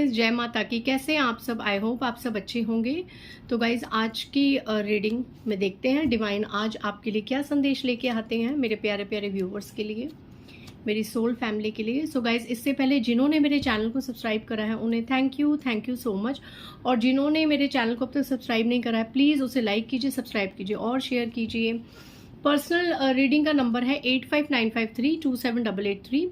Guys, जय माता की। कैसे हैं आप सब? आई होप आप सब अच्छे होंगे। तो गाइज, आज की रीडिंग में देखते हैं डिवाइन आज आपके लिए क्या संदेश लेके आते हैं, मेरे प्यारे प्यारे व्यूवर्स के लिए, मेरी सोल फैमिली के लिए। सो गाइज, इससे पहले जिन्होंने मेरे चैनल को सब्सक्राइब करा है उन्हें थैंक यू सो मच। और जिन्होंने मेरे चैनल को अब तक सब्सक्राइब नहीं करा है, प्लीज़ उसे लाइक कीजिए, सब्सक्राइब कीजिए और शेयर कीजिए। पर्सनल रीडिंग का नंबर है 8595327883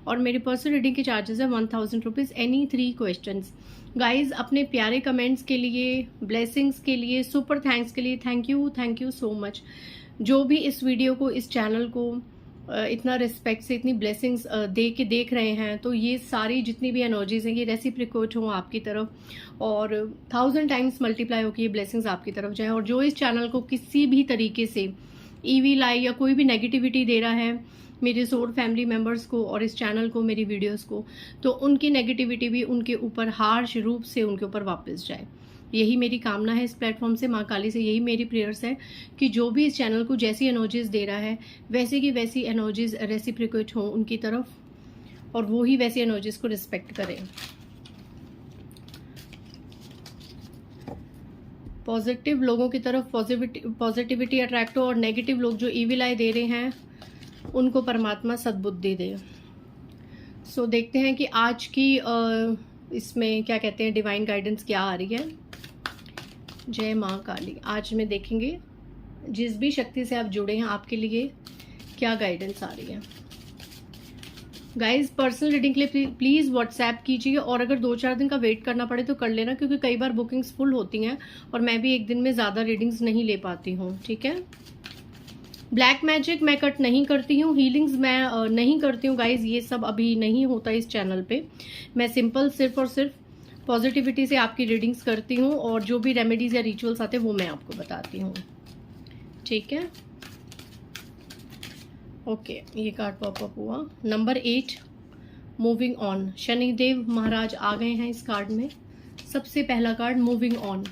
और मेरे पर्सनल रीडिंग के चार्जेस है 1000 रुपीज़ एनी 3 क्वेश्चंस। गाइज, अपने प्यारे कमेंट्स के लिए, ब्लेसिंग्स के लिए, सुपर थैंक्स के लिए थैंक यू सो मच। जो भी इस वीडियो को, इस चैनल को इतना रिस्पेक्ट से, इतनी ब्लेसिंग्स दे के देख रहे हैं, तो ये सारी जितनी भी एनर्जीज हैं ये रेसिप्रिकेट हो आपकी तरफ और 1000 टाइम्स मल्टीप्लाई हो कि ये ब्लेसिंग्स आपकी तरफ जाए। और जो इस चैनल को किसी भी तरीके से ईवी लाई या कोई भी नेगेटिविटी दे रहा है मेरे सोल फैमिली मेंबर्स को और इस चैनल को, मेरी वीडियोस को, तो उनकी नेगेटिविटी भी उनके ऊपर हार्श रूप से उनके ऊपर वापस जाए। यही मेरी कामना है इस प्लेटफॉर्म से, माँ काली से यही मेरी प्रेयर्स है कि जो भी इस चैनल को जैसी एनर्जीज दे रहा है वैसे की वैसी एनर्जीज रेसिप्रिकेट हो उनकी तरफ और वो ही वैसी एनर्जीज को रिस्पेक्ट करें। पॉजिटिव लोगों की तरफ पॉजिटिविटी अट्रैक्ट हो और नेगेटिव लोग जो ईविल आई दे रहे हैं उनको परमात्मा सद्बुद्धि दे। सो देखते हैं कि आज की इसमें क्या कहते हैं, डिवाइन गाइडेंस क्या आ रही है। जय माँ काली। आज में देखेंगे जिस भी शक्ति से आप जुड़े हैं आपके लिए क्या गाइडेंस आ रही है। गाइज, पर्सनल रीडिंग के लिए प्लीज़ व्हाट्सएप कीजिए और अगर 2-4 दिन का वेट करना पड़े तो कर लेना, क्योंकि कई बार बुकिंग्स फुल होती हैं और मैं भी एक दिन में ज़्यादा रीडिंग्स नहीं ले पाती हूँ। ठीक है। ब्लैक मैजिक मैं कट नहीं करती हूँ, हीलिंग्स मैं नहीं करती हूँ गाइज, ये सब अभी नहीं होता इस चैनल पे। मैं सिंपल सिर्फ और सिर्फ पॉजिटिविटी से आपकी रीडिंग्स करती हूँ और जो भी रेमेडीज या रिचुअल्स आते हैं वो मैं आपको बताती हूँ। ठीक है, ओके। ये कार्ड पॉपअप हुआ, नंबर 8, मूविंग ऑन। शनिदेव महाराज आ गए हैं इस कार्ड में। सबसे पहला कार्ड मूविंग ऑन।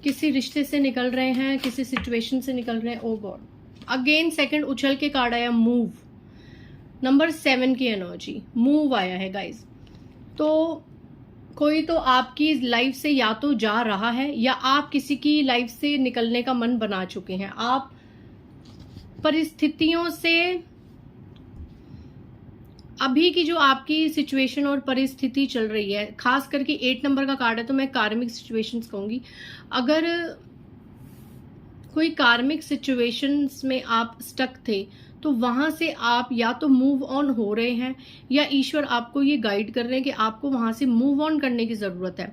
किसी रिश्ते से निकल रहे हैं, किसी सिचुएशन से निकल रहे हैं। ओ गॉड, अगेन सेकंड उछल के कार्ड आया, मूव। नंबर 7 की एनर्जी, मूव आया है गाइज। तो कोई तो आपकी लाइफ से या तो जा रहा है या आप किसी की लाइफ से निकलने का मन बना चुके हैं। आप परिस्थितियों से, अभी की जो आपकी सिचुएशन और परिस्थिति चल रही है, खास करके 8 नंबर का कार्ड है तो मैं कार्मिक सिचुएशंस कहूंगी। अगर कोई कार्मिक सिचुएशंस में आप स्टक थे तो वहां से आप या तो मूव ऑन हो रहे हैं या ईश्वर आपको ये गाइड कर रहे हैं कि आपको वहां से मूव ऑन करने की जरूरत है।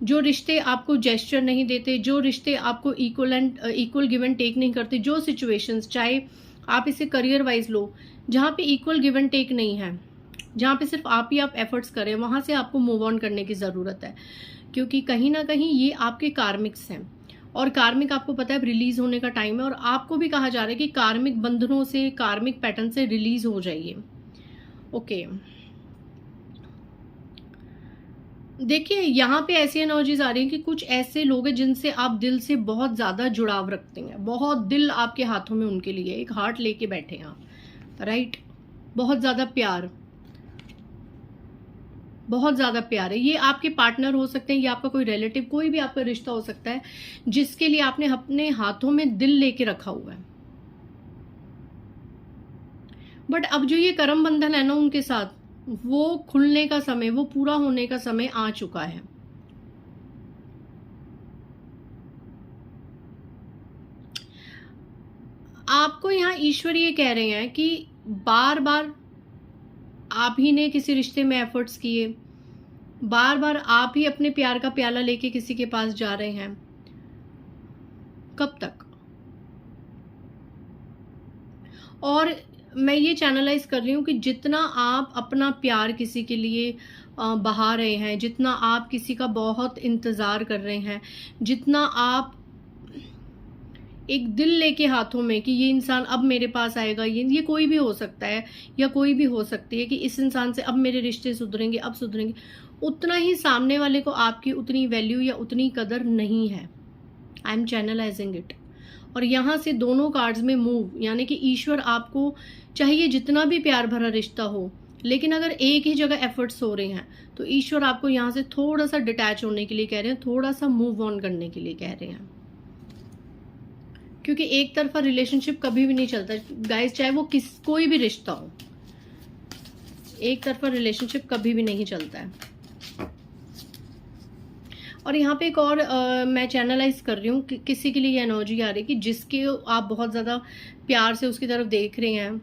जो रिश्ते आपको जेस्चर नहीं देते, जो रिश्ते आपको इक्वल गिव एंड टेक नहीं करते, जो सिचुएशंस, चाहे आप इसे करियर वाइज लो, जहाँ पे इक्वल गिव एंड टेक नहीं है, जहाँ पे सिर्फ आप ही आप एफर्ट्स करें, वहां से आपको मूव ऑन करने की जरूरत है। क्योंकि कहीं ना कहीं ये आपके कार्मिक्स हैं और कार्मिक आपको पता है रिलीज होने का टाइम है और आपको भी कहा जा रहा है कि कार्मिक बंधनों से, कार्मिक पैटर्न से रिलीज हो जाइए। ओके, देखिए यहाँ पे ऐसी एनर्जीज आ रही है कि कुछ ऐसे लोग हैं जिनसे आप दिल से बहुत ज्यादा जुड़ाव रखते हैं, बहुत दिल आपके हाथों में उनके लिए, एक हार्ट लेके बैठे हैं आप, राइट। बहुत ज्यादा प्यार, बहुत ज्यादा प्यार है। ये आपके पार्टनर हो सकते हैं, ये आपका कोई रिलेटिव, कोई भी आपका रिश्ता हो सकता है जिसके लिए आपने अपने हाथों में दिल लेके रखा हुआ है। बट अब जो ये कर्म बंधन है ना उनके साथ, वो खुलने का समय, वो पूरा होने का समय आ चुका है। आपको यहाँ ईश्वर ये कह रहे हैं कि बार बार आप ही ने किसी रिश्ते में एफर्ट्स किए, बार बार आप ही अपने प्यार का प्याला लेके किसी के पास जा रहे हैं, कब तक? और मैं ये चैनलाइज कर रही हूँ कि जितना आप अपना प्यार किसी के लिए बहा रहे हैं, जितना आप किसी का बहुत इंतजार कर रहे हैं, जितना आप एक दिल लेके हाथों में कि ये इंसान अब मेरे पास आएगा, ये कोई भी हो सकता है या कोई भी हो सकती है कि इस इंसान से अब मेरे रिश्ते सुधरेंगे, अब सुधरेंगे, उतना ही सामने वाले को आपकी उतनी वैल्यू या उतनी कदर नहीं है। आई एम चैनलाइजिंग इट। और यहाँ से दोनों कार्ड्स में मूव, यानी कि ईश्वर आपको, चाहे ये जितना भी प्यार भरा रिश्ता हो, लेकिन अगर एक ही जगह एफर्ट्स हो रहे हैं तो ईश्वर आपको यहाँ से थोड़ा सा डिटैच होने के लिए कह रहे हैं, थोड़ा सा मूव ऑन करने के लिए कह रहे हैं, क्योंकि एक तरफा रिलेशनशिप कभी भी नहीं चलता गाइस, चाहे वो कोई भी रिश्ता हो, एक तरफा रिलेशनशिप कभी भी नहीं चलता है। और यहाँ पे एक और मैं चैनलाइज कर रही हूँ कि किसी के लिए ये एनर्जी आ रही है कि जिसके आप बहुत ज़्यादा प्यार से उसकी तरफ देख रहे हैं,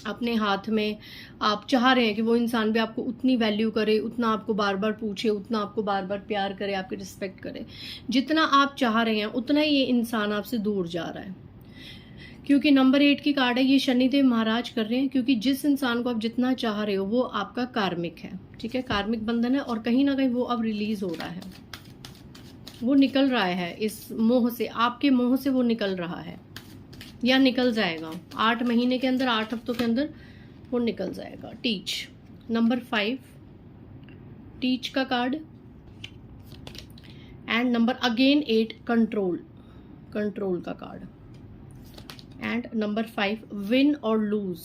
अपने हाथ में आप चाह रहे हैं कि वो इंसान भी आपको उतनी वैल्यू करे, उतना आपको बार बार पूछे, उतना आपको बार बार प्यार करे, आपकी रिस्पेक्ट करे, जितना आप चाह रहे हैं उतना ही ये इंसान आपसे दूर जा रहा है। क्योंकि नंबर 8 की कार्ड है, ये शनिदेव महाराज कर रहे हैं, क्योंकि जिस इंसान को आप जितना चाह रहे हो वो आपका कार्मिक है, ठीक है, कार्मिक बंधन है, और कहीं ना कहीं वो अब रिलीज हो रहा है, वो निकल रहा है इस मोह से, आपके मोह से वो निकल रहा है या निकल जाएगा 8 महीने के अंदर, 8 हफ्तों के अंदर वो निकल जाएगा। टीच नंबर 5, टीच का card, and number again 8 control, control का कार्ड, एंड नंबर 5 विन और लूज।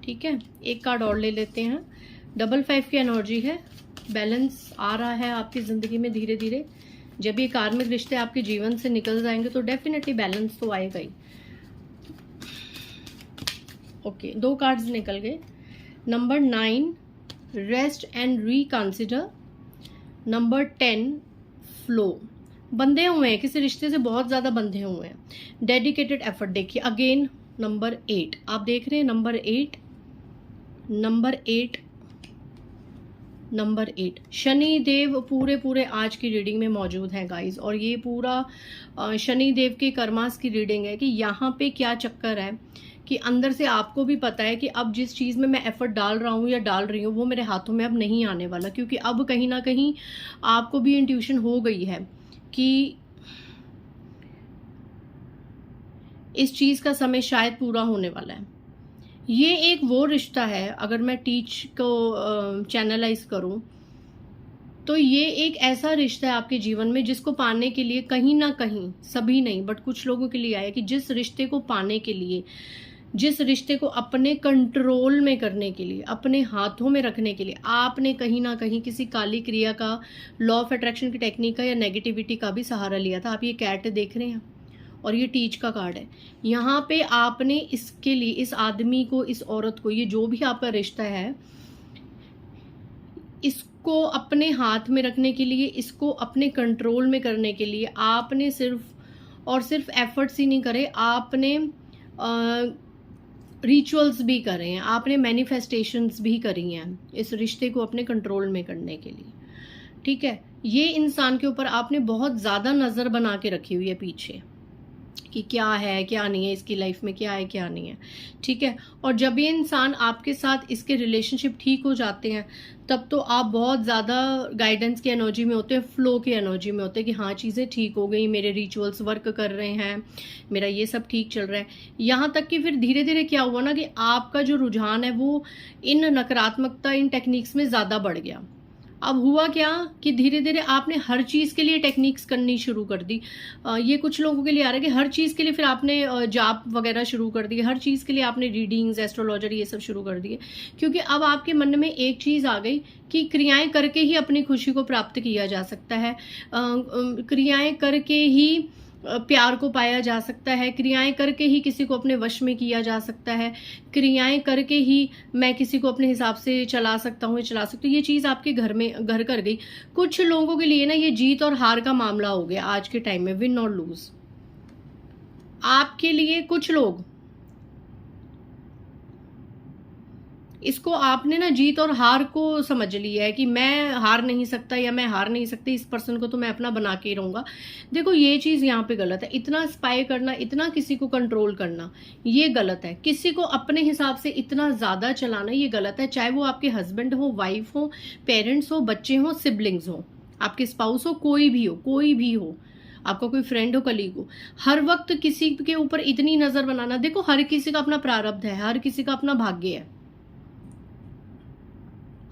ठीक है, एक कार्ड और ले लेते हैं। 5 की एनर्जी है, बैलेंस आ रहा है आपकी जिंदगी में धीरे धीरे। जब ये कार्मिक रिश्ते आपके जीवन से निकल जाएंगे तो डेफिनेटली बैलेंस तो आएगा ही। ओके, 2 कार्ड्स निकल गए। Number 9 rest and reconsider, number 10 flow. बंधे हुए हैं, किसी रिश्ते से बहुत ज्यादा बंधे हुए हैं, डेडिकेटेड एफर्ट। देखिए अगेन नंबर 8 आप देख रहे हैं, number 8, number 8, number 8। Shani Dev पूरे आज की रीडिंग में मौजूद हैं गाइस, और ये पूरा शनि देव के कर्मास की रीडिंग है कि यहाँ पे क्या चक्कर है कि अंदर से आपको भी पता है कि अब जिस चीज़ में मैं एफर्ट डाल रहा हूँ या डाल रही हूँ वो मेरे हाथों में अब नहीं आने वाला, क्योंकि अब कहीं ना कहीं आपको भी इंट्यूशन हो गई है कि इस चीज़ का समय शायद पूरा होने वाला है। ये एक वो रिश्ता है, अगर मैं टीच को चैनलाइज करूं तो ये एक ऐसा रिश्ता है आपके जीवन में जिसको पाने के लिए कहीं ना कहीं, सभी नहीं बट कुछ लोगों के लिए आया कि जिस रिश्ते को पाने के लिए, जिस रिश्ते को अपने कंट्रोल में करने के लिए, अपने हाथों में रखने के लिए आपने कहीं ना कहीं किसी काली क्रिया का, लॉ ऑफ अट्रैक्शन की टेक्निक का या नेगेटिविटी का भी सहारा लिया था। आप ये कैट देख रहे हैं और ये टीच का कार्ड है। यहाँ पे आपने इसके लिए, इस आदमी को, इस औरत को, ये जो भी आपका रिश्ता है, इसको अपने हाथ में रखने के लिए, इसको अपने कंट्रोल में करने के लिए आपने सिर्फ और सिर्फ एफर्ट्स ही नहीं करे, आपने रिचुअल्स भी करे हैं, आपने मैनिफेस्टेशंस भी करी हैं इस रिश्ते को अपने कंट्रोल में करने के लिए। ठीक है, ये इंसान के ऊपर आपने बहुत ज़्यादा नज़र बना के रखी हुई है पीछे कि क्या है क्या नहीं है इसकी लाइफ में, क्या है क्या नहीं है। ठीक है, और जब ये इंसान आपके साथ, इसके रिलेशनशिप ठीक हो जाते हैं, तब तो आप बहुत ज़्यादा गाइडेंस की एनर्जी में होते हैं, फ्लो की एनर्जी में होते हैं कि हाँ चीज़ें ठीक हो गई, मेरे रिचुअल्स वर्क कर रहे हैं, मेरा ये सब ठीक चल रहा है। यहाँ तक कि फिर धीरे धीरे क्या हुआ ना कि आपका जो रुझान है वो इन नकारात्मकता, इन टेक्निक्स में ज़्यादा बढ़ गया। अब हुआ क्या कि धीरे धीरे आपने हर चीज़ के लिए टेक्निक्स करनी शुरू कर दी। ये कुछ लोगों के लिए आ रहा है कि हर चीज़ के लिए फिर आपने जाप वगैरह शुरू कर दी, हर चीज़ के लिए आपने रीडिंग्स, एस्ट्रोलॉजर, ये सब शुरू कर दिए, क्योंकि अब आपके मन में एक चीज़ आ गई कि क्रियाएं करके ही अपनी खुशी को प्राप्त किया जा सकता है, क्रियाएं करके ही प्यार को पाया जा सकता है, क्रियाएं करके ही किसी को अपने वश में किया जा सकता है, क्रियाएं करके ही मैं किसी को अपने हिसाब से चला सकता हूँ, चला सकती हूँ। ये चीज़ आपके घर में घर कर गई। कुछ लोगों के लिए ना ये जीत और हार का मामला हो गया आज के टाइम में, विन और लूज। आपके लिए कुछ लोग, इसको आपने ना जीत और हार को समझ लिया है कि मैं हार नहीं सकता या मैं हार नहीं सकती, इस पर्सन को तो मैं अपना बना के ही रहूंगा। देखो ये चीज यहाँ पे गलत है। इतना स्पाई करना, इतना किसी को कंट्रोल करना, ये गलत है। किसी को अपने हिसाब से इतना ज्यादा चलाना, ये गलत है। चाहे वो आपके हस्बैंड हो, वाइफ हो, पेरेंट्स हो, बच्चे हो, सिबलिंग्स हो, आपके स्पाउस हो, कोई भी हो, कोई भी हो, आपका कोई फ्रेंड हो, कलीग हो, हर वक्त किसी के ऊपर इतनी नजर बनाना। देखो हर किसी का अपना प्रारब्ध है, हर किसी का अपना भाग्य है।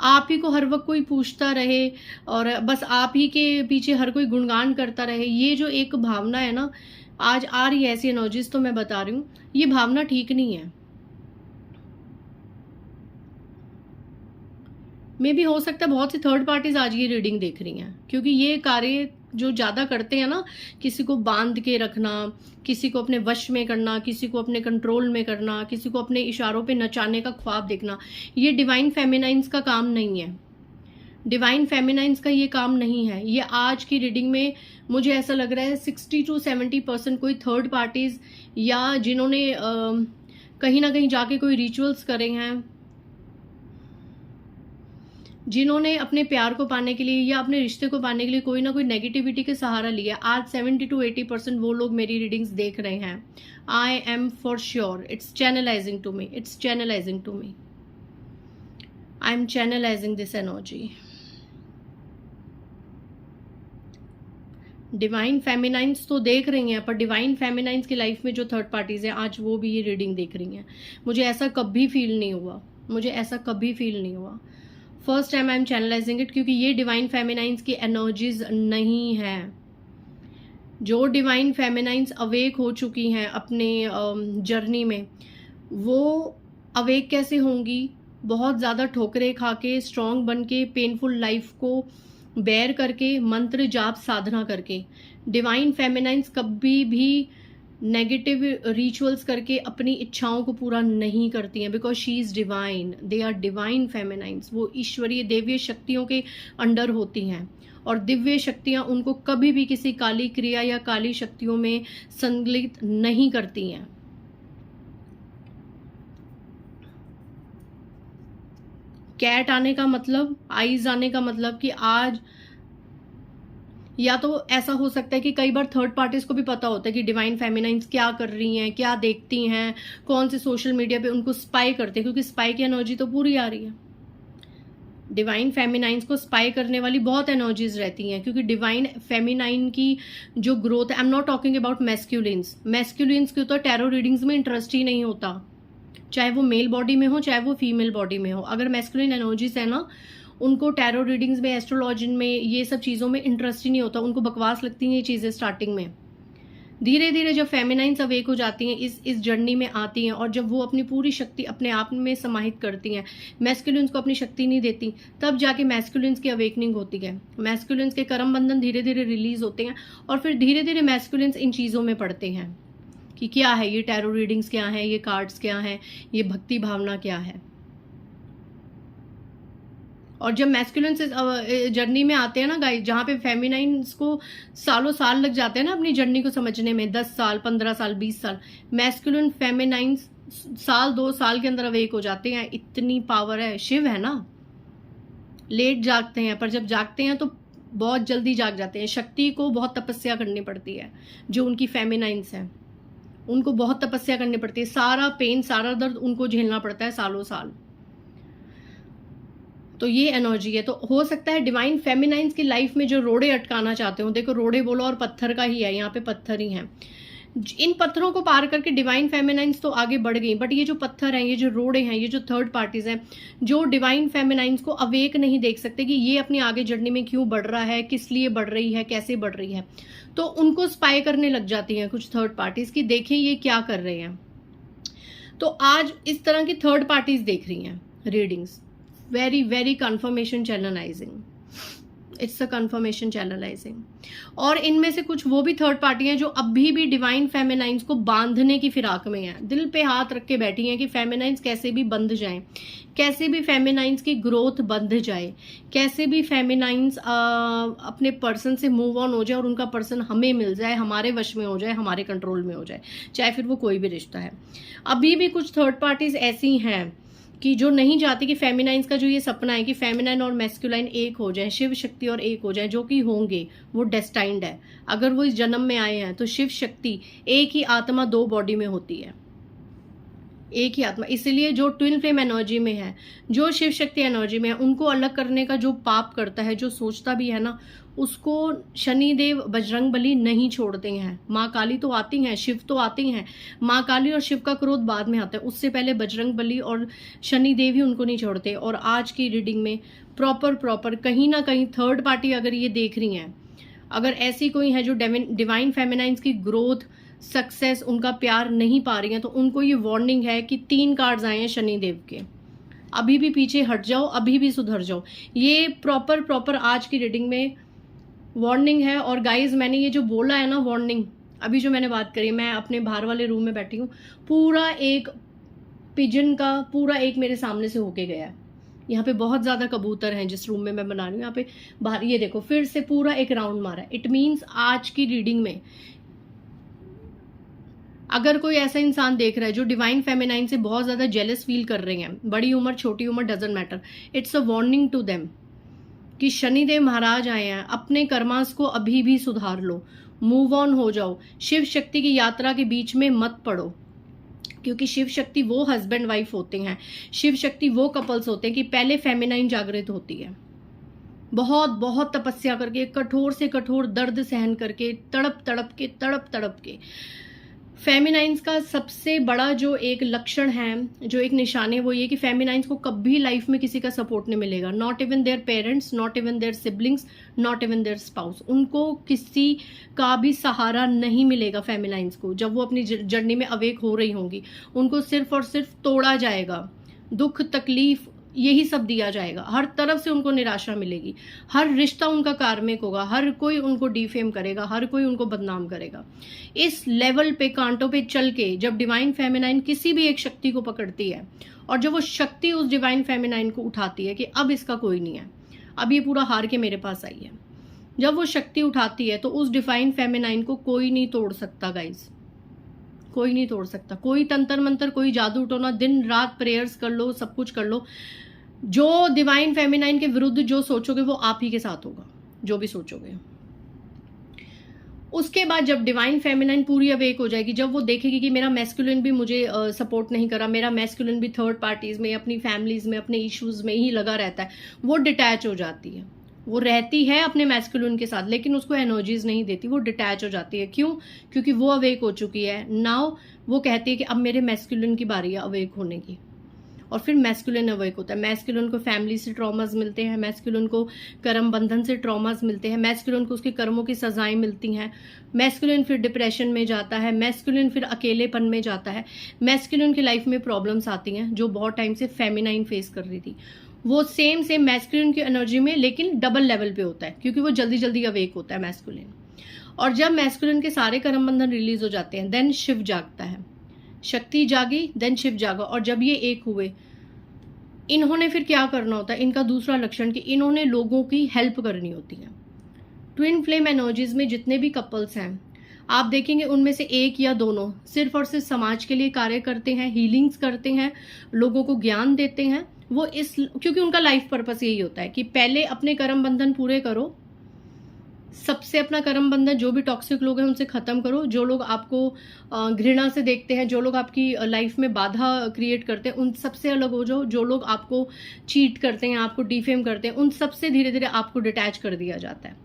आप ही को हर वक्त कोई पूछता रहे और बस आप ही के पीछे हर कोई गुणगान करता रहे, ये जो एक भावना है ना आज आ रही है, ऐसी एनर्जीज तो मैं बता रही हूँ, ये भावना ठीक नहीं है। मे भी हो सकता है बहुत सी थर्ड पार्टीज आज ये रीडिंग देख रही हैं, क्योंकि ये कार्य जो ज़्यादा करते हैं ना, किसी को बांध के रखना, किसी को अपने वश में करना, किसी को अपने कंट्रोल में करना, किसी को अपने इशारों पे नचाने का ख्वाब देखना, ये डिवाइन फेमिनाइंस का काम नहीं है। डिवाइन फेमिनाइंस का ये काम नहीं है। ये आज की रीडिंग में मुझे ऐसा लग रहा है 60 to 70% कोई थर्ड पार्टीज या जिन्होंने कहीं ना कहीं जाके कोई रिचुअल्स करे हैं, जिन्होंने अपने प्यार को पाने के लिए या अपने रिश्ते को पाने के लिए कोई ना कोई नेगेटिविटी के सहारा लिया, आज 70 to 80% वो लोग मेरी रीडिंग्स देख रहे हैं। I am for sure, it's channelizing to me, it's channelizing to me, I am channelizing this energy. Divine feminines तो देख रही हैं, पर डिवाइन फेमिनाइंस की लाइफ में जो थर्ड पार्टीज हैं आज वो भी ये रीडिंग देख रही हैं। मुझे ऐसा कभी फील नहीं हुआ, मुझे ऐसा कभी फील नहीं हुआ। First time I am channelising it, क्योंकि ये डिवाइन फेमिनाइंस की एनर्जीज नहीं है। जो डिवाइन फेमिनाइंस अवेक हो चुकी हैं अपने जर्नी में, वो अवेक कैसे होंगी? बहुत ज़्यादा ठोकरें खा के, स्ट्रॉन्ग बन के, पेनफुल लाइफ को बेयर करके, मंत्र जाप साधना करके। डिवाइन फेमिनाइंस कभी भी नेगेटिव रिचुअल्स करके अपनी इच्छाओं को पूरा नहीं करती हैं, because she is divine, they are divine feminines. वो ईश्वरीय देवीय शक्तियों के अंडर होती हैं, और दिव्य शक्तियां उनको कभी भी किसी काली क्रिया या काली शक्तियों में संलिप्त नहीं करती हैं। कैट आने का मतलब, आईज आने का मतलब कि आज या तो ऐसा हो सकता है कि कई बार थर्ड पार्टीज को भी पता होता है कि डिवाइन फेमिनाइंस क्या कर रही हैं, क्या देखती हैं, कौन से सोशल मीडिया पे उनको स्पाई करते हैं, क्योंकि स्पाई की एनर्जी तो पूरी आ रही है। डिवाइन फेमिनाइंस को स्पाई करने वाली बहुत एनर्जीज रहती हैं, क्योंकि डिवाइन फेमिनाइन की जो ग्रोथ है, I am not talking about masculines. Masculines की तो टैरो रीडिंग्स में इंटरेस्ट ही नहीं होता, चाहे वो मेल बॉडी में हो चाहे वो फीमेल बॉडी में हो। अगर मैस्कुलिन एनर्जीज है ना, उनको टैरो रीडिंग्स में, एस्ट्रोलॉजी में, ये सब चीज़ों में इंटरेस्ट ही नहीं होता, उनको बकवास लगती हैं ये चीज़ें स्टार्टिंग में। धीरे धीरे जब फेमिनाइंस अवेक हो जाती हैं, इस जर्नी में आती हैं, और जब वो अपनी पूरी शक्ति अपने आप में समाहित करती हैं, मैस्कुलिन्स को अपनी शक्ति नहीं देती, तब जाके मैस्कुलिन्स की अवेकनिंग होती है। मैस्कुलिन्स के कर्म बंधन धीरे धीरे रिलीज होते हैं, और फिर धीरे धीरे मैस्कुलिन्स इन चीज़ों में पड़ते हैं कि क्या है ये टैरो रीडिंग्स, क्या है ये कार्ड्स, क्या है ये भक्ति भावना, क्या है। और जब मैस्कुलिन्स जर्नी में आते हैं ना गाइस, जहाँ पे फेमिनाइंस को सालों साल लग जाते हैं ना अपनी जर्नी को समझने में, 10 साल, 15 साल, 20 साल, मैस्कुलिन फेमिनाइंस साल 2 साल के अंदर अवेक हो जाते हैं। इतनी पावर है, शिव है ना। लेट जागते हैं, पर जब जागते हैं तो बहुत जल्दी जाग जाते हैं। शक्ति को बहुत तपस्या करनी पड़ती है, जो उनकी फेमिनाइंस है उनको बहुत तपस्या करनी पड़ती है। सारा पेन, सारा दर्द उनको झेलना पड़ता है सालों साल। तो ये एनर्जी है। तो हो सकता है डिवाइन फेमिनाइंस की लाइफ में जो रोड़े अटकाना चाहते हो, देखो रोड़े बोलो और पत्थर का ही है, यहाँ पे पत्थर ही हैं। इन पत्थरों को पार करके डिवाइन फेमिनाइंस तो आगे बढ़ गई, बट ये जो पत्थर हैं, ये जो रोड़े हैं, ये जो थर्ड पार्टीज हैं, जो डिवाइन फेमिनाइंस को अवेक नहीं देख सकते कि ये अपनी आगे जर्नी में क्यों बढ़ रहा है, किस लिए बढ़ रही है, कैसे बढ़ रही है, तो उनको स्पाई करने लग जाती हैं कुछ थर्ड पार्टीज की, देखें ये क्या कर रहे हैं। तो आज इस तरह की थर्ड पार्टीज देख रही हैं readings. Very very confirmation channelizing, it's a confirmation channelizing. और इनमें से कुछ वो भी थर्ड पार्टी हैं जो अभी भी डिवाइन फेमिनाइंस को बांधने की फिराक में हैं, दिल पे हाथ रख के बैठी हैं कि फेमिनाइंस कैसे भी बंध जाएं, कैसे भी फेमिनाइंस की ग्रोथ बंध जाए, कैसे भी फेमिनाइंस अपने पर्सन से मूव ऑन हो जाए और उनका पर्सन हमें मिल जाए, हमारे वश में हो जाए, हमारे कंट्रोल में हो जाए, चाहे फिर वो कोई भी रिश्ता है। अभी भी कुछ थर्ड पार्टीज ऐसी हैं कि जो नहीं चाहती कि फेमिनाइंस का जो ये सपना है कि फेमिनाइन और मैस्कुलाइन एक हो जाए, शिव शक्ति और एक हो जाए, जो कि होंगे, वो डेस्टाइंड है। अगर वो इस जन्म में आए हैं तो शिव शक्ति, एक ही आत्मा 2 बॉडी में होती है, एक ही आत्मा। इसलिए जो ट्विन फ्लेम एनर्जी में है, जो शिव शक्ति एनर्जी में है, उनको अलग करने का जो पाप करता है, जो सोचता भी है ना, उसको शनिदेव बजरंग बली नहीं छोड़ते हैं। माँ काली तो आती हैं, शिव तो आती हैं, माँ काली और शिव का क्रोध बाद में आता है, उससे पहले बजरंग बली और शनिदेव ही उनको नहीं छोड़ते। और आज की रीडिंग में प्रॉपर कहीं ना कहीं थर्ड पार्टी अगर ये देख रही हैं, अगर ऐसी कोई है जो डिवाइन फेमिनाइंस की ग्रोथ, सक्सेस, उनका प्यार नहीं पा रही हैं, तो उनको ये वार्निंग है कि 3 कार्ड्स आए हैं शनिदेव के। अभी भी पीछे हट जाओ, अभी भी सुधर जाओ। ये प्रॉपर आज की रीडिंग में वार्निंग है। और गाइज मैंने ये जो बोला है ना वार्निंग, अभी जो मैंने बात करी, मैं अपने बाहर वाले रूम में बैठी हूँ, पूरा एक पिजन का पूरा एक मेरे सामने से होके गया है। यहाँ पे बहुत ज़्यादा कबूतर हैं जिस रूम में मैं बना रही हूँ, यहाँ पे बाहर ये देखो फिर से पूरा एक राउंड मारा है। इट मीन्स आज की रीडिंग में अगर कोई ऐसा इंसान देख रहा है जो डिवाइन फेमिनाइन से बहुत ज़्यादा जेलस फील कर रहे हैं, बड़ी उम्र छोटी उम्र doesn't matter, it's a warning to them कि शनिदेव महाराज आए हैं, अपने कर्मास को अभी भी सुधार लो, मूव ऑन हो जाओ, शिव शक्ति की यात्रा के बीच में मत पड़ो। क्योंकि शिव शक्ति वो हस्बैंड वाइफ होते हैं, शिव शक्ति वो कपल्स होते हैं कि पहले फेमिनाइन जागृत होती है, बहुत बहुत तपस्या करके, कठोर से कठोर दर्द सहन करके, तड़प तड़प के। फेमिनाइंस का सबसे बड़ा जो एक लक्षण है, जो एक निशान है, वो ये कि फेमिनाइंस को कभी लाइफ में किसी का सपोर्ट नहीं मिलेगा, not even their parents, not even their siblings, not even their spouse. उनको किसी का भी सहारा नहीं मिलेगा फेमिनाइंस को। जब वो अपनी जर्नी में अवेक हो रही होंगी, उनको सिर्फ और सिर्फ तोड़ा जाएगा, दुख तकलीफ यही सब दिया जाएगा, हर तरफ से उनको निराशा मिलेगी, हर रिश्ता उनका कार्मिक होगा, हर कोई उनको डिफेम करेगा, हर कोई उनको बदनाम करेगा। इस लेवल पे कांटों पे चल के जब डिवाइन फेमिनाइन किसी भी एक शक्ति को पकड़ती है और जब वो शक्ति उस डिवाइन फेमिनाइन को उठाती है कि अब इसका कोई नहीं है, अब ये पूरा हार के मेरे पास आई है, जब वो शक्ति उठाती है तो उस डिवाइन फेमिनाइन को कोई नहीं तोड़ सकता गाइज, कोई नहीं तोड़ सकता। कोई तंत्र मंत्र, कोई जादू टोना, दिन रात प्रेयर्स कर लो, सब कुछ कर लो, जो डिवाइन फेमिनाइन के विरुद्ध जो सोचोगे वो आप ही के साथ होगा, जो भी सोचोगे। उसके बाद जब डिवाइन फेमिनाइन पूरी अवेक हो जाएगी, जब वो देखेगी कि मेरा मैस्कुलिन भी मुझे सपोर्ट नहीं करा, मेरा मैस्कुलिन भी थर्ड पार्टीज में, अपनी फैमिलीज में, अपने इश्यूज में ही लगा रहता है, वो डिटैच हो जाती है। वो रहती है अपने मैस्कुलिन के साथ लेकिन उसको एनर्जीज नहीं देती, वो डिटैच हो जाती है। क्यों? क्योंकि वो अवेक हो चुकी है। नाउ वो कहती है कि अब मेरे मैस्कुलिन की बारी है अवेक होने की, और फिर मैस्कुलिन अवेक होता है। मैस्कुलिन को फैमिली से ट्रॉमास मिलते हैं, मैस्कुलिन को कर्म बंधन से ट्रॉमास मिलते हैं, मैस्कुलिन को उसके कर्मों की सजाएं मिलती हैं, मैस्कुलिन फिर डिप्रेशन में जाता है, मैस्कुलिन फिर अकेलेपन में जाता है, मैस्कुलिन की लाइफ में प्रॉब्लम्स आती हैं जो बहुत टाइम से फेमिनाइन फेस कर रही थी। वो सेम मैस्कुलिन की एनर्जी में लेकिन डबल लेवल पे होता है, क्योंकि वो जल्दी जल्दी अवेक होता है मैस्कुलिन। और जब मैस्कुलिन के सारे कर्म बंधन रिलीज हो जाते हैं, देन शिव जागता है, शक्ति जागी, देन शिव जागा। और जब ये एक हुए, इन्होंने फिर क्या करना होता है, इनका दूसरा लक्षण कि इन्होंने लोगों की हेल्प करनी होती है। ट्विन फ्लेम एनर्जीज में जितने भी कपल्स हैं, आप देखेंगे उनमें से एक या दोनों सिर्फ और सिर्फ समाज के लिए कार्य करते हैं, हीलिंग्स करते हैं, लोगों को ज्ञान देते हैं। वो क्योंकि उनका लाइफ पर्पस यही होता है कि पहले अपने कर्म बंधन पूरे करो, सबसे अपना कर्म बंधन, जो भी टॉक्सिक लोग हैं उनसे खत्म करो, जो लोग आपको घृणा से देखते हैं, जो लोग आपकी लाइफ में बाधा क्रिएट करते हैं, उन सबसे अलग हो जाओ। जो लोग आपको चीट करते हैं, आपको डिफेम करते हैं, उन सबसे धीरे धीरे आपको डिटैच कर दिया जाता है।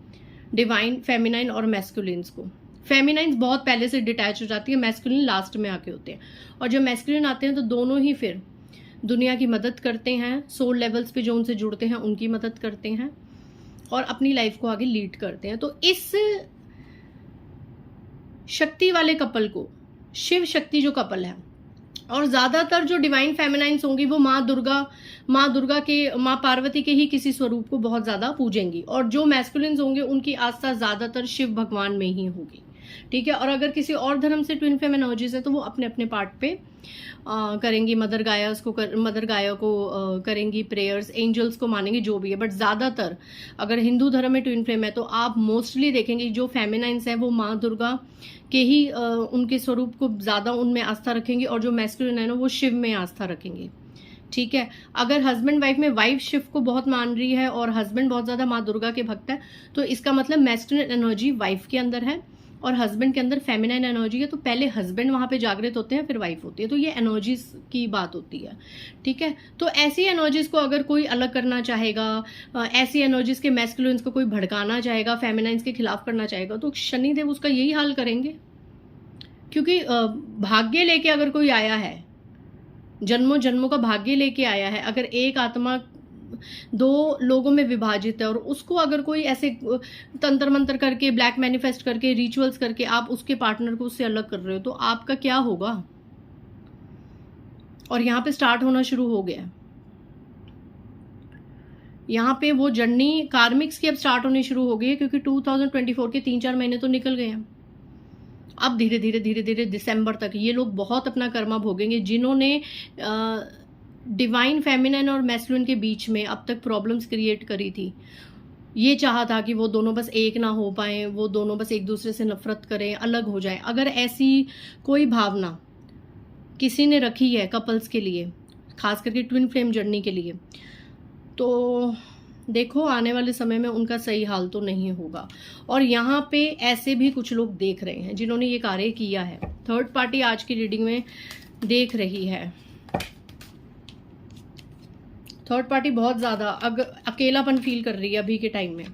डिवाइन फेमिनाइन और मैस्कुलिन्स को, फेमिनाइन बहुत पहले से डिटैच हो जाती है, मैस्कुलिन लास्ट में आके होते हैं। और जब मैस्कुलिन आते हैं तो दोनों ही फिर दुनिया की मदद करते हैं, सोल लेवल्स पे जो उनसे जुड़ते हैं उनकी मदद करते हैं और अपनी लाइफ को आगे लीड करते हैं। तो इस शक्ति वाले कपल को, शिव शक्ति जो कपल है, और ज्यादातर जो डिवाइन फेमिनाइंस होंगी वो माँ दुर्गा के, माँ पार्वती के ही किसी स्वरूप को बहुत ज्यादा पूजेंगी, और जो मैस्कुलिन्स होंगे उनकी आस्था ज्यादातर शिव भगवान में ही होगी। ठीक है। और अगर किसी और धर्म से ट्विन फ्लेम एनर्जीज है तो वो अपने अपने पार्ट पे करेंगी, मदर गाया को करेंगी प्रेयर्स, एंजल्स को मानेंगे, जो भी है। बट ज्यादातर अगर हिंदू धर्म में ट्विन फ्लेम है तो आप मोस्टली देखेंगे जो फेमिनाइंस है वो माँ दुर्गा के ही उनके स्वरूप को ज्यादा उनमें आस्था रखेंगे, और जो मैस्कुलिन है ना वो शिव में आस्था रखेंगे। ठीक है। अगर हस्बैंड वाइफ में वाइफ शिव को बहुत मान रही है और हस्बैंड बहुत ज्यादा माँ दुर्गा के भक्त है, तो इसका मतलब मैस्कुलिन एनर्जी वाइफ के अंदर है और हस्बैंड के अंदर फेमिनाइन एनर्जी है। तो पहले हस्बैंड वहां पे जागृत होते हैं, फिर वाइफ होती है। तो ये एनर्जीज की बात होती है। ठीक है। तो ऐसी एनर्जीज को अगर कोई अलग करना चाहेगा, ऐसी एनर्जीज के मैस्कुलिन्स को कोई भड़काना चाहेगा, फेमिनाइंस के खिलाफ करना चाहेगा, तो शनिदेव उसका यही हाल करेंगे। क्योंकि भाग्य लेके अगर कोई आया है, जन्मों जन्मों का भाग्य लेके आया है, अगर एक आत्मा दो लोगों में विभाजित है और उसको अगर कोई ऐसे तंत्र मंत्र करके, ब्लैक मैनिफेस्ट करके, रिचुअल्स करके आप उसके पार्टनर को उससे अलग कर रहे हो, तो आपका क्या होगा? और यहाँ पे स्टार्ट होना शुरू हो गया। यहाँ पे वो जर्नी कार्मिक्स की अब स्टार्ट होनी शुरू हो गई है, क्योंकि 2024 के 3-4 महीने तो निकल गए हैं। अब धीरे धीरे धीरे धीरे दिसंबर तक ये लोग बहुत अपना कर्मा भोगेंगे। जिन्होंने डिवाइन फेमिनिन और मैस्कुलिन के बीच में अब तक प्रॉब्लम्स क्रिएट करी थी, ये चाहा था कि वो दोनों बस एक ना हो पाए, वो दोनों बस एक दूसरे से नफरत करें, अलग हो जाए, अगर ऐसी कोई भावना किसी ने रखी है कपल्स के लिए, खास करके ट्विन फ्लेम जर्नी के लिए, तो देखो आने वाले समय में उनका सही हाल तो नहीं होगा। और यहाँ पे ऐसे भी कुछ लोग देख रहे हैं जिन्होंने ये कार्य किया है। थर्ड पार्टी आज की रीडिंग में देख रही है। थर्ड पार्टी बहुत ज़्यादा अकेलापन फील कर रही है अभी के टाइम में।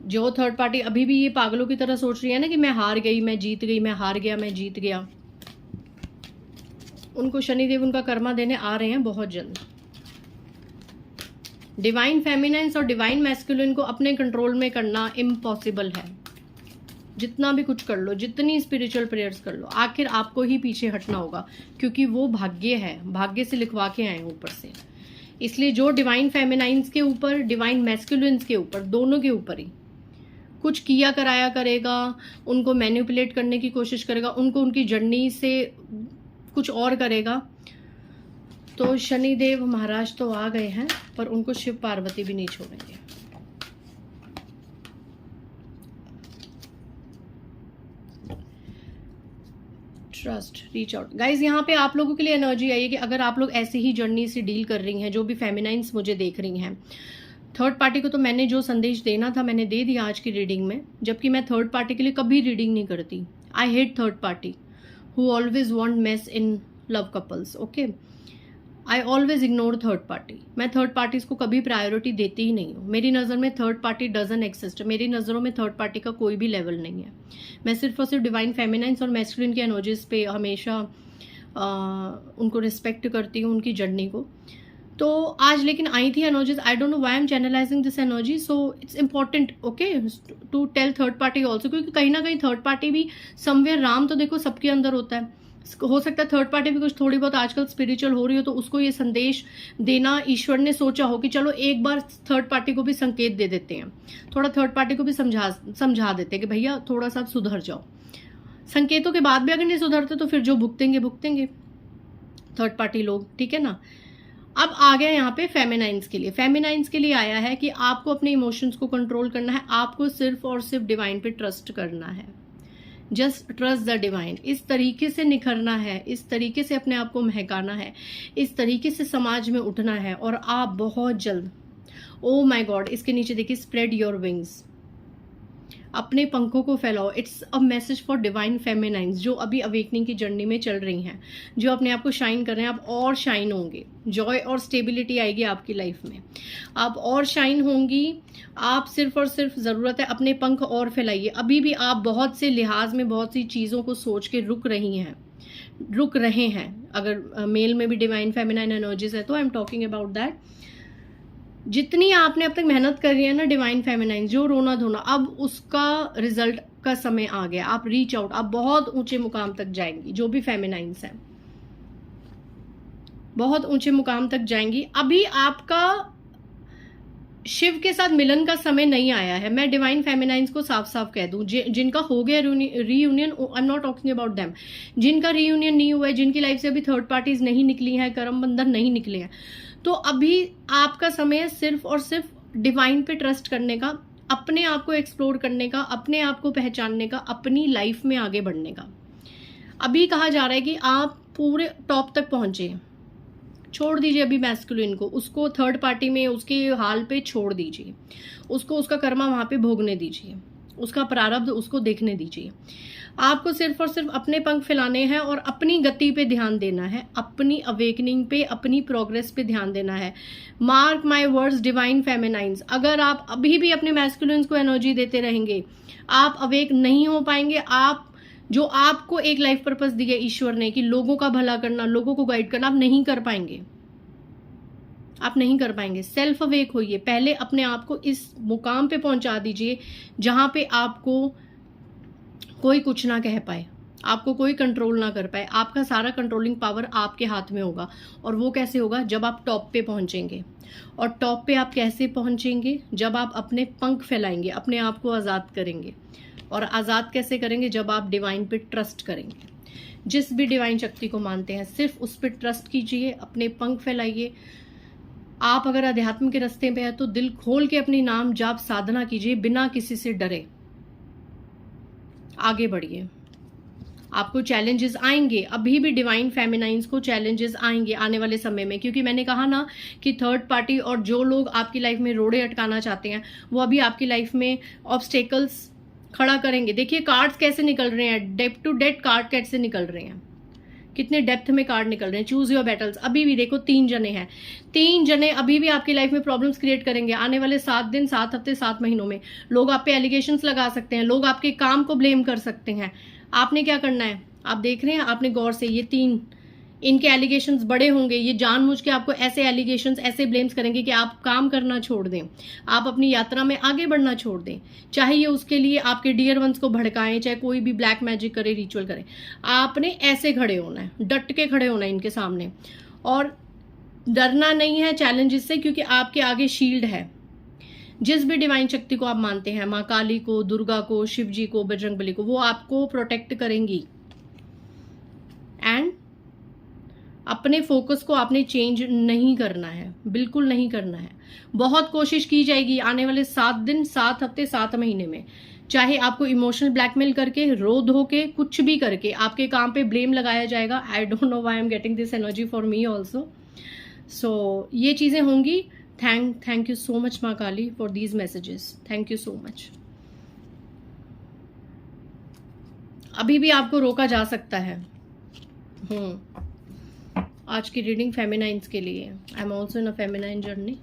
जो थर्ड पार्टी अभी भी ये पागलों की तरह सोच रही है ना कि मैं हार गई, मैं जीत गई, मैं हार गया, मैं जीत गया, उनको शनिदेव उनका कर्मा देने आ रहे हैं बहुत जल्द। डिवाइन फेमिनाइन्स और डिवाइन मैस्कुलिन को अपने कंट्रोल में करना इम्पॉसिबल है। जितना भी कुछ कर लो, जितनी स्पिरिचुअल प्रेयर्स कर लो, आखिर आपको ही पीछे हटना होगा, क्योंकि वो भाग्य है, भाग्य से लिखवा के आए ऊपर से। इसलिए जो डिवाइन फेमिनाइन्स के ऊपर, डिवाइन मैस्कुलिन्स के ऊपर, दोनों के ऊपर ही कुछ किया कराया करेगा, उनको मैनिपुलेट करने की कोशिश करेगा, उनको उनकी जर्नी से कुछ और करेगा, तो शनिदेव महाराज तो आ गए हैं, पर उनको शिव पार्वती भी नहीं छोड़ेंगे। Trust, reach out. गाइज यहाँ पे आप लोगों के लिए एनर्जी आई है कि अगर आप लोग ऐसे ही जर्नी से डील कर रही हैं, जो भी फेमिनाइन्स मुझे देख रही हैं, थर्ड पार्टी को तो मैंने जो संदेश देना था मैंने दे दिया आज की रीडिंग में। जबकि मैं थर्ड पार्टी के लिए कभी रीडिंग नहीं करती। I hate third party who always want mess in love couples. Okay, I always ignore third party. मैं थर्ड पार्टीज को कभी प्रायोरिटी देती ही नहीं हूँ। मेरी नज़र में थर्ड पार्टी डजन एक्सिस्ट। मेरी नज़रों में थर्ड पार्टी का कोई भी लेवल नहीं है। मैं सिर्फ और सिर्फ डिवाइन फेमिनाइन्स और मैस्कुलिन के एनर्जीज पे हमेशा उनको रिस्पेक्ट करती हूँ, उनकी जर्नी को। तो आज लेकिन आई थी energies, I don't know why I am channelizing this energy, so it's important okay to tell third party also, क्योंकि कहीं ना कहीं थर्ड पार्टी भी समवेयर, राम तो देखो सबके अंदर होता है, हो सकता है थर्ड पार्टी भी कुछ थोड़ी बहुत आजकल स्पिरिचुअल हो रही हो, तो उसको ये संदेश देना ईश्वर ने सोचा हो कि चलो एक बार थर्ड पार्टी को भी संकेत दे देते हैं, थोड़ा थर्ड पार्टी को भी समझा देते हैं कि भैया थोड़ा सा सुधर जाओ। संकेतों के बाद भी अगर नहीं सुधरते तो फिर जो भुगतेंगे थर्ड पार्टी लोग, ठीक है ना। अब आ गया यहाँ पे फेमिनाइन्स के लिए। फेमिनाइन्स के लिए आया है कि आपको अपने इमोशंस को कंट्रोल करना है, आपको सिर्फ और सिर्फ डिवाइन पे ट्रस्ट करना है। Just trust the divine. इस तरीके से निखरना है, इस तरीके से अपने आप को महकाना है, इस तरीके से समाज में उठना है, और आप बहुत जल्द, ओ माय गॉड, इसके नीचे देखिए, स्प्रेड योर विंग्स, अपने पंखों को फैलाओ। It's a message for divine feminines जो अभी अवेकनिंग की जर्नी में चल रही हैं, जो अपने आप को शाइन कर रहे हैं। आप और शाइन होंगे, जॉय और स्टेबिलिटी आएगी आपकी लाइफ में, आप और शाइन होंगी। आप सिर्फ और सिर्फ ज़रूरत है अपने पंख और फैलाइए। अभी भी आप बहुत से लिहाज में बहुत सी चीज़ों को सोच के रुक रहे हैं। अगर मेल में भी डिवाइन फेमिनाइन एनर्जीज है तो I am talking about that. जितनी आपने अब तक मेहनत करी है ना डिवाइन फेमिनाइन, जो रोना धोना, अब उसका रिजल्ट का समय आ गया। आप रीच आउट, आप बहुत ऊंचे मुकाम तक जाएंगी। जो भी फेमिनाइन्स हैं बहुत ऊंचे मुकाम तक जाएंगी। अभी आपका शिव के साथ मिलन का समय नहीं आया है। मैं डिवाइन फेमिनाइन्स को साफ साफ कह दूं, जिनका हो गया reunion, I am not talking about them, जिनका रीयूनियन नहीं हुआ है, जिनकी लाइफ से अभी थर्ड पार्टीज नहीं निकली हैं, कर्म बंधन नहीं निकले हैं, तो अभी आपका समय है सिर्फ और सिर्फ डिवाइन पे ट्रस्ट करने का, अपने आप को एक्सप्लोर करने का, अपने आप को पहचानने का, अपनी लाइफ में आगे बढ़ने का। अभी कहा जा रहा है कि आप पूरे टॉप तक पहुंचे। छोड़ दीजिए अभी मैस्कुलिन को, उसको थर्ड पार्टी में उसके हाल पे छोड़ दीजिए, उसको उसका कर्मा वहां पे भोगने दीजिए, उसका प्रारब्ध उसको देखने दीजिए। आपको सिर्फ और सिर्फ अपने पंख फैलाने हैं और अपनी गति पे ध्यान देना है, अपनी अवेकनिंग पे, अपनी प्रोग्रेस पे ध्यान देना है। मार्क माय वर्ड्स डिवाइन फेमिनाइन्स, अगर आप अभी भी अपने मैस्कुलिन्स को एनर्जी देते रहेंगे, आप अवेक नहीं हो पाएंगे। आप जो आपको एक लाइफ पर्पस दिया ईश्वर ने कि लोगों का भला करना, लोगों को गाइड करना, आप नहीं कर पाएंगे, आप नहीं कर पाएंगे। सेल्फ अवेक होइए, पहले अपने आप को इस मुकाम पे पहुंचा दीजिए जहां पे आपको कोई कुछ ना कह पाए, आपको कोई कंट्रोल ना कर पाए। आपका सारा कंट्रोलिंग पावर आपके हाथ में होगा। और वो कैसे होगा? जब आप टॉप पे पहुंचेंगे। और टॉप पे आप कैसे पहुंचेंगे? जब आप अपने पंख फैलाएंगे, अपने आप को आज़ाद करेंगे। और आज़ाद कैसे करेंगे? जब आप डिवाइन पे ट्रस्ट करेंगे। जिस भी डिवाइन शक्ति को मानते हैं, सिर्फ उस पर ट्रस्ट कीजिए, अपने पंख फैलाइए। आप अगर अध्यात्म के रास्ते पे हैं तो दिल खोल के अपनी नाम जाप साधना कीजिए, बिना किसी से डरे आगे बढ़िए। आपको चैलेंजेस आएंगे, अभी भी डिवाइन फेमिनाइंस को चैलेंजेस आएंगे आने वाले समय में, क्योंकि मैंने कहा ना कि थर्ड पार्टी और जो लोग आपकी लाइफ में रोड़े अटकाना चाहते हैं वो अभी आपकी लाइफ में ऑब्स्टेकल्स खड़ा करेंगे। देखिए कार्ड्स कैसे निकल रहे हैं, डेप्थ टू डेप्थ कार्ड कैसे निकल रहे हैं, कितने डेप्थ में कार्ड निकल रहे हैं। Choose your battles. अभी भी देखो 3 जने हैं, 3 जने अभी भी आपकी लाइफ में प्रॉब्लम्स क्रिएट करेंगे आने वाले 7 दिन, 7 हफ्ते, 7 महीनों में। लोग आप पे एलिगेशंस लगा सकते हैं, लोग आपके काम को ब्लेम कर सकते हैं। आपने क्या करना है? आप देख रहे हैं, आपने गौर से ये 3 इनके एलिगेशंस बड़े होंगे। ये जानबूझ के आपको ऐसे एलिगेशंस, ऐसे ब्लेम्स करेंगे कि आप काम करना छोड़ दें, आप अपनी यात्रा में आगे बढ़ना छोड़ दें। चाहे ये उसके लिए आपके डियर वंस को भड़काएं, चाहे कोई भी ब्लैक मैजिक करे, रिचुअल करे, आपने ऐसे खड़े होना है, डट के खड़े होना है इनके सामने। और डरना नहीं है चैलेंजेस से, क्योंकि आपके आगे शील्ड है। जिस भी डिवाइन शक्ति को आप मानते हैं, माँ काली को, दुर्गा को, शिव जी को, बजरंगबली को, वो आपको प्रोटेक्ट करेंगी। एंड अपने फोकस को आपने चेंज नहीं करना है, बिल्कुल नहीं करना है। बहुत कोशिश की जाएगी आने वाले 7 दिन, 7 हफ्ते, 7 महीने में, चाहे आपको इमोशनल ब्लैकमेल करके, रो धो के, कुछ भी करके आपके काम पे ब्लेम लगाया जाएगा। I don't know why I am getting this energy for me also. So ये चीजें होंगी। Thank you so much Maa Kali for these messages, thank you so much. अभी भी आपको रोका जा सकता है। आज की रीडिंग फेमिनाइंस के लिए। I am also in a feminine journey.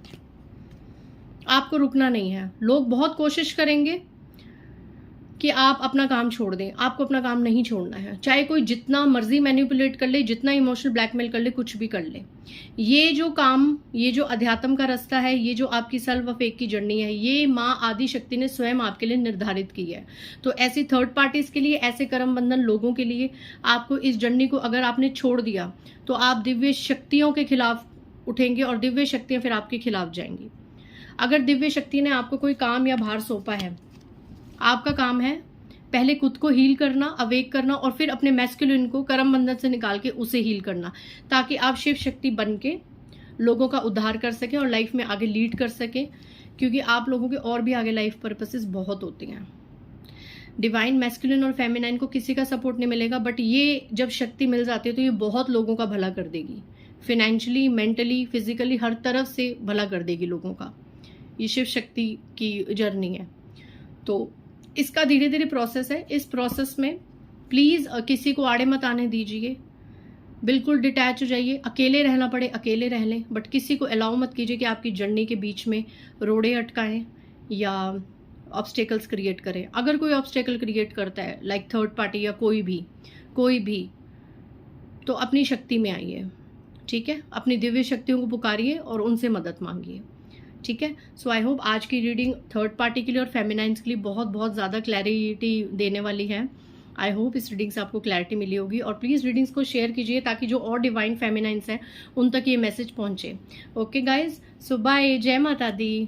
आपको रुकना नहीं है। लोग बहुत कोशिश करेंगे कि आप अपना काम छोड़ दें, आपको अपना काम नहीं छोड़ना है। चाहे कोई जितना मर्जी मैनिपुलेट कर ले, जितना इमोशनल ब्लैकमेल कर ले, कुछ भी कर ले। ये जो काम, ये जो अध्यात्म का रास्ता है, ये जो आपकी सेल्फ अफेक की जर्नी है, ये माँ आदि शक्ति ने स्वयं आपके लिए निर्धारित की है। तो ऐसी थर्ड पार्टीज के लिए, ऐसे कर्म बंधन लोगों के लिए, आपको इस जर्नी को अगर आपने छोड़ दिया तो आप दिव्य शक्तियों के खिलाफ उठेंगे और दिव्य शक्तियां फिर आपके खिलाफ जाएंगी। अगर दिव्य शक्ति ने आपको कोई काम या भार सौंपा है, आपका काम है पहले खुद को हील करना, अवेक करना, और फिर अपने मैस्कुलिन को कर्म बंधन से निकाल के उसे हील करना, ताकि आप शिव शक्ति बन के लोगों का उद्धार कर सके और लाइफ में आगे लीड कर सके। क्योंकि आप लोगों के और भी आगे लाइफ पर्पसेस बहुत होती हैं। डिवाइन मैस्कुलिन और फेमिनाइन को किसी का सपोर्ट नहीं मिलेगा, बट ये जब शक्ति मिल जाती है तो ये बहुत लोगों का भला कर देगी। फिनेंशियली, मेंटली, फिजिकली, हर तरफ से भला कर देगी लोगों का। ये शिव शक्ति की जर्नी है। तो इसका धीरे धीरे प्रोसेस है। इस प्रोसेस में प्लीज किसी को आड़े मत आने दीजिए, बिल्कुल डिटैच हो जाइए। अकेले रहना पड़े अकेले रह लें, बट किसी को अलाउ मत कीजिए कि आपकी जर्नी के बीच में रोड़े अटकाएं या ऑब्स्टेकल्स क्रिएट करें। अगर कोई ऑब्स्टेकल क्रिएट करता है, लाइक थर्ड पार्टी या कोई भी, तो अपनी शक्ति में आइए, ठीक है? अपनी दिव्य शक्तियों को पुकारिए और उनसे मदद मांगिए, ठीक है? सो आई होप आज की रीडिंग थर्ड पार्टी के लिए और फेमिनाइंस के लिए बहुत बहुत ज़्यादा क्लैरिटी देने वाली है। आई होप इस रीडिंग से आपको क्लैरिटी मिली होगी। और प्लीज़ रीडिंग्स को शेयर कीजिए ताकि जो और डिवाइन फेमिनाइंस हैं उन तक ये मैसेज पहुंचे। ओके गाइज, सो बाय, जय माता दी।